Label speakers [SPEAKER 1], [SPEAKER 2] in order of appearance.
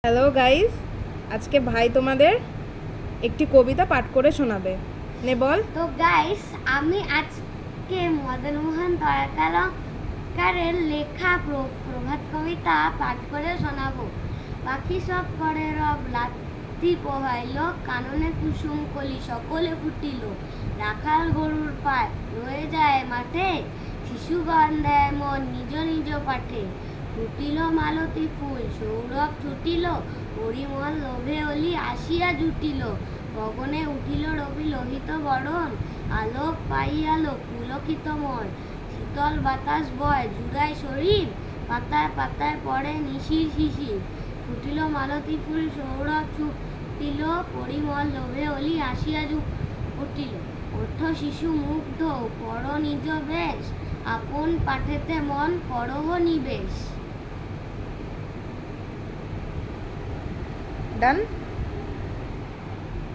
[SPEAKER 1] Hello guys, আজকে ভাই তোমাদের একটি কবিতা পাঠ করে শোনাবে। নে বল।
[SPEAKER 2] তো গাইস, আমি আজকে মদন মোহন তরকারের লেখা প্রভাত কবিতা পাঠ করে শোনাবো। পাখি সব করে রব রাত্রি পোহাইল, কাননে কুসুম কলি সকলে ফুটিল। রাখাল গরুর পায় রয়ে যায় মাঠে, শিশু গান দেয় মন নিজ নিজ পাঠে। ফুটিল মালতী ফুল সৌরভ ছুটিল, পরিমল লোভে অলি আসিয়া জুটিল। গগনে উঠিল রবি লোহিত বরণ, আলোক পাইয়ালো পুলকিত মন। শীতল বাতাস বয় জুড়ায় শরীর, পাতায় পাতায় পড়ে নিশির শিশির। ফুটিল মালতী ফুল সৌরভ ছুটিল, পরিমল লোভে অলি আসিয়া উঠিল। ওঠ শিশু মুগ্ধ পর নিজ বেশ, আপন পাঠেতে মন করহ নিবেশ।
[SPEAKER 1] ডান।